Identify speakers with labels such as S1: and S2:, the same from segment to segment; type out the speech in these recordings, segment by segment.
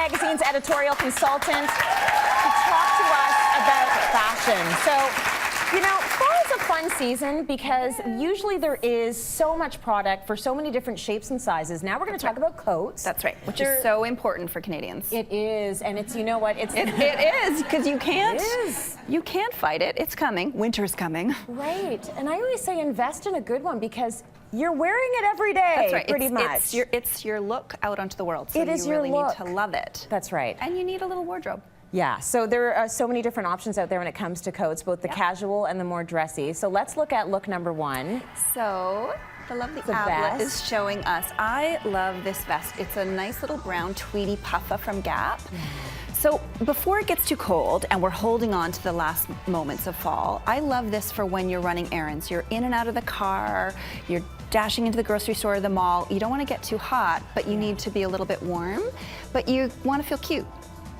S1: Magazine's editorial consultant, to talk to us about fashion. So, you know, fall is a fun season because usually there is so much product for so many different shapes and sizes. Now we're going to talk about coats.
S2: That's right, which is so important for Canadians.
S1: It is, and it's, you know what, it's...
S2: It is, because you can't fight it. It's coming. Winter's coming.
S1: Right, and I always say invest in a good one because you're wearing it every day.
S2: That's right.
S1: Pretty much.
S2: It's your look out onto the world. So
S1: it is
S2: you really
S1: your look.
S2: need to love it.
S1: That's right.
S2: And you need a little wardrobe.
S1: Yeah, so there are so many different options out there when it comes to coats, both the casual and the more dressy. So let's look at look number one.
S2: So the lovely
S1: The
S2: Abla
S1: vest.
S2: is showing us. I love this vest. It's a nice little brown tweedy puffa from Gap. So before it gets too cold and we're holding on to the last moments of fall, I love this for when you're running errands. You're in and out of the car, you're dashing into the grocery store or the mall. You don't want to get too hot, but you need to be a little bit warm, but you want to feel cute.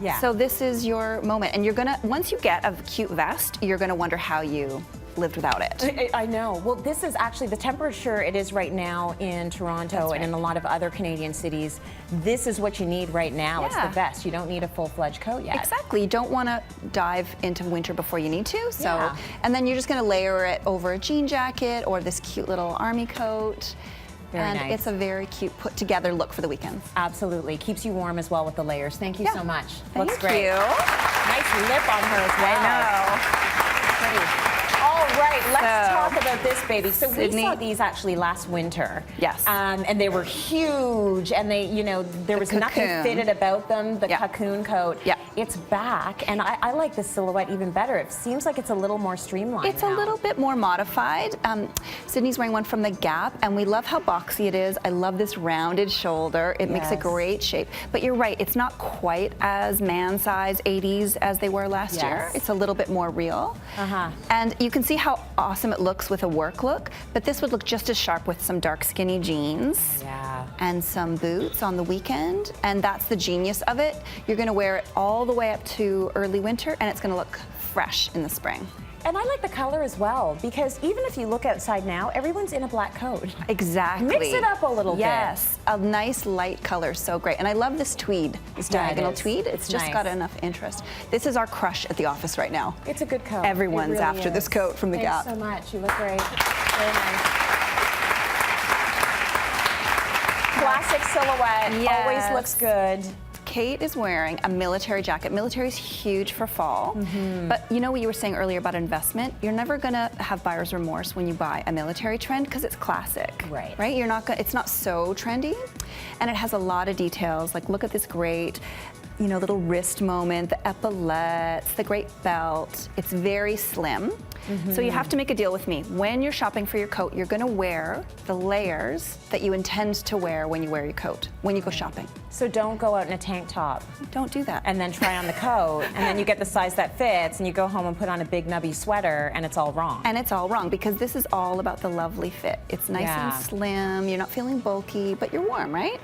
S1: Yeah.
S2: So this is your moment, and you're gonna, once you get a cute vest, you're gonna wonder how you lived without it.
S1: I know. Well, this is actually the temperature it is right now in Toronto and in a lot of other Canadian cities. This is what you need right now. It's the vest. You don't need a full-fledged coat yet.
S2: Exactly. You don't want to dive into winter before you need to. So, and then you're just going to layer it over a jean jacket or this cute little army coat.
S1: Very nice.
S2: It's a very cute put together look for the weekends.
S1: Absolutely. Keeps you warm as well with the layers. Thank you so much. Looks
S2: Thank
S1: great.
S2: you.
S1: Nice lip on her as well.
S2: I know.
S1: Pretty. All right, let's talk about this baby. So
S2: Sydney.
S1: we saw these actually last winter.
S2: Yes.
S1: And they were huge, and they, you know, there was nothing
S2: cocoon.
S1: fitted about them. The cocoon coat.
S2: Yeah.
S1: It's back, and I like the silhouette even better. It seems like it's a little more streamlined.
S2: It's a little bit more modified. Sydney's wearing one from the Gap, and we love how boxy it is. I love this rounded shoulder. It makes a great shape. But you're right, it's not quite as man-size 80s as they were last year. It's a little bit more real. And you can see how awesome it looks with a work look, but this would look just as sharp with some dark skinny jeans and some boots on the weekend, and that's the genius of it. You're gonna wear it all the way up to early winter, and it's gonna look fresh in the spring.
S1: And I like the color as well, because even if you look outside now, everyone's in a black coat.
S2: Exactly.
S1: Mix it up a little bit.
S2: Yes, a nice light color, so great. And I love this tweed, this diagonal tweed. It's just got enough interest. This is our crush at the office right now.
S1: It's a good coat.
S2: Everyone's
S1: really
S2: after this coat from the Gap.
S1: Thanks so much. You look great. Very nice. Classic silhouette. Always looks good.
S2: Kate is wearing a military jacket. Military is huge for fall, but you know what you were saying earlier about investment? You're never gonna have buyer's remorse when you buy a military trend because it's classic, right? You're not gonna, it's not so trendy, and it has a lot of details. Like, look at this great, you know, little wrist moment, the epaulettes, the great belt. It's very slim. So you have to make a deal with me. When you're shopping for your coat, you're gonna wear the layers that you intend to wear when you wear your coat, when you go shopping.
S1: So don't go out in a tank top.
S2: Don't do that.
S1: And then try on the coat, and then you get the size that fits, and you go home and put on a big nubby sweater, and it's all wrong.
S2: And it's all wrong, because this is all about the lovely fit. It's nice and slim, you're not feeling bulky, but you're warm, right?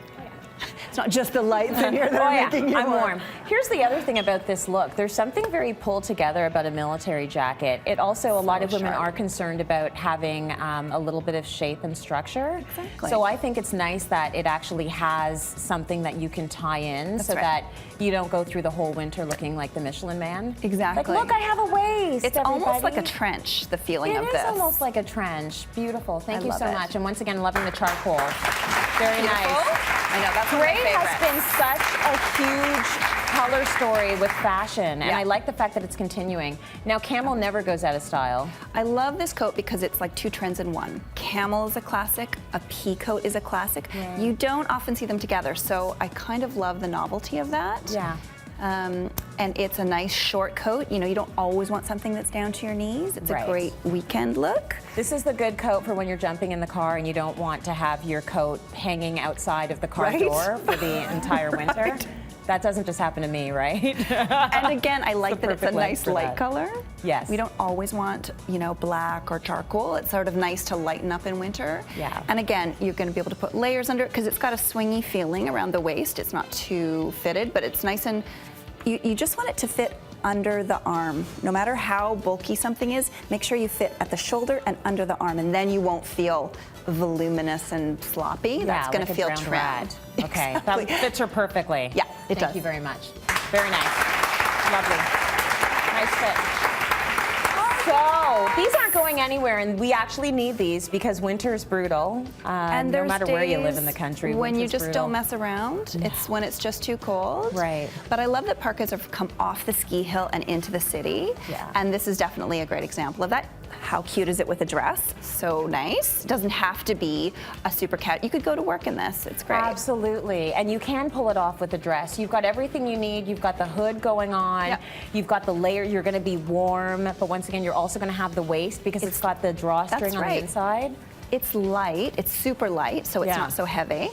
S2: It's not just the lights in here that are making you
S1: warm. Here's the other thing about this look. There's something very pulled together about a military jacket. It also, a lot of women are concerned about having a little bit of shape and structure.
S2: Exactly.
S1: So I think it's nice that it actually has something that you can tie in so that you don't go through the whole winter looking like the Michelin Man.
S2: Exactly.
S1: Like, look, I have a waist.
S2: It's almost like a trench, the feeling of this.
S1: It is almost like a trench. Beautiful. Thank you so
S2: love it.
S1: much. And once again, loving the charcoal. Very nice.
S2: I know, that's
S1: Gray has been such a huge color story with fashion, and I like the fact that it's continuing. Now, camel never goes out of style.
S2: I love this coat because it's like two trends in one. Camel is a classic, a pea coat is a classic. You don't often see them together, so I kind of love the novelty of that. And it's a nice short coat. You know, you don't always want something that's down to your knees. It's a great weekend look.
S1: This is the good coat for when you're jumping in the car and you don't want to have your coat hanging outside of the car door for the entire winter. That doesn't just happen to me, right?
S2: And again, I like that it's a nice light color.
S1: Yes.
S2: We don't always want, you know, black or charcoal. It's sort of nice to lighten up in winter. And again, you're going to be able to put layers under it because it's got a swingy feeling around the waist. It's not too fitted, but it's nice, and you just want it to fit under the arm. No matter how bulky something is, make sure you fit at the shoulder and under the arm, and then you won't feel voluminous and sloppy. That's going to feel trim.
S1: Okay,
S2: Exactly.
S1: that fits her perfectly.
S2: Yeah, it does.
S1: Thank you very much. Very nice. Lovely. Nice fit. So these aren't going anywhere, and we actually need these because winter is brutal.
S2: And
S1: no matter where you live in the country,
S2: when you
S1: winter's
S2: just
S1: brutal.
S2: don't mess around, it's when it's just too cold.
S1: Right.
S2: But I love that parkas have come off the ski hill and into the city.
S1: Yeah.
S2: And this is definitely a great example of that. How cute is it with a dress? So nice. It doesn't have to be a super cat. You could go to work in this. It's great.
S1: Absolutely. And you can pull it off with the dress. You've got everything you need. You've got the hood going on.
S2: Yep.
S1: You've got the layer. You're going to be warm. But once again, you're also going to have the waist because it's got the drawstring on the inside.
S2: It's light. It's super light, so it's not so heavy.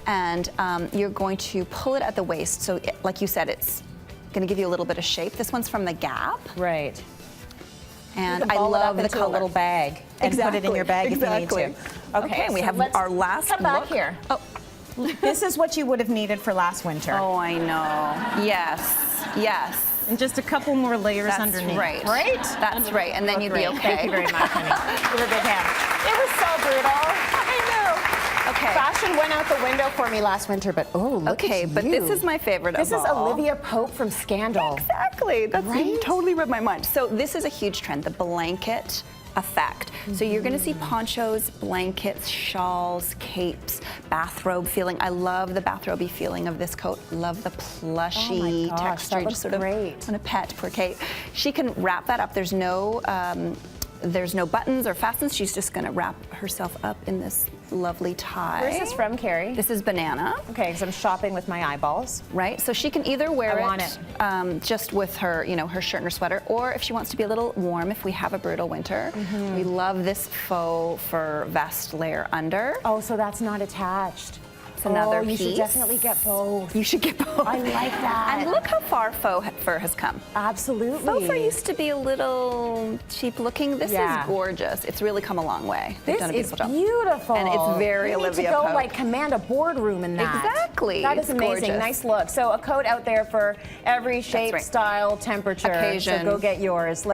S2: And you're going to pull it at the waist. So like you said, it's going to give you a little bit of shape. This one's from the Gap.
S1: Right.
S2: And I love the color.
S1: A little bag and put it in your bag if you need to.
S2: Okay, and we have our last
S1: come back here.
S2: Oh.
S1: This is what you would have needed for last winter.
S2: Oh, I know. Yes, yes.
S1: And just a couple more layers
S2: That's
S1: underneath.
S2: right.
S1: Right?
S2: That's right. And then you'd be okay.
S1: Thank you very much, honey. Give her a big hand. It was so brutal. I know.
S2: Okay.
S1: Fashion went out the window for me last winter, but oh, look at you.
S2: But this is my favorite
S1: This
S2: of
S1: is
S2: all.
S1: Olivia Pope from Scandal.
S2: Exactly. That's
S1: Right?
S2: totally read my mind. So this is a huge trend, the blanket effect. So you're going to see ponchos, blankets, shawls, capes, bathrobe feeling. I love the bathrobe-y feeling of this coat. Love the plushy
S1: Oh my gosh,
S2: texture.
S1: that looks
S2: Just sort of
S1: great.
S2: on a pet, poor Kate. She can wrap that up. There's no buttons or fastens. She's just going to wrap herself up in this lovely tie.
S1: Where's this from, Ceri?
S2: This is Banana.
S1: Okay, because I'm shopping with my eyeballs.
S2: Right, so she can either wear
S1: I want
S2: it just with her, her shirt and her sweater, or if she wants to be a little warm, if we have a brutal winter, we love this faux fur vest layer under.
S1: Oh, so that's not attached.
S2: It's another
S1: you
S2: piece.
S1: should definitely get both.
S2: You should get both.
S1: I like that.
S2: And look how far faux fur has come.
S1: Absolutely.
S2: Faux fur used to be a little cheap looking. This is gorgeous. It's really come a long way. They've
S1: This
S2: done a
S1: is
S2: beautiful job.
S1: beautiful.
S2: And it's very
S1: you
S2: Olivia
S1: need to go
S2: Pope.
S1: like command a boardroom in that.
S2: Exactly.
S1: That is
S2: It's
S1: amazing.
S2: gorgeous.
S1: Nice look. So a coat out there for every shape,
S2: right.
S1: style, temperature.
S2: Occasion.
S1: So go get yours.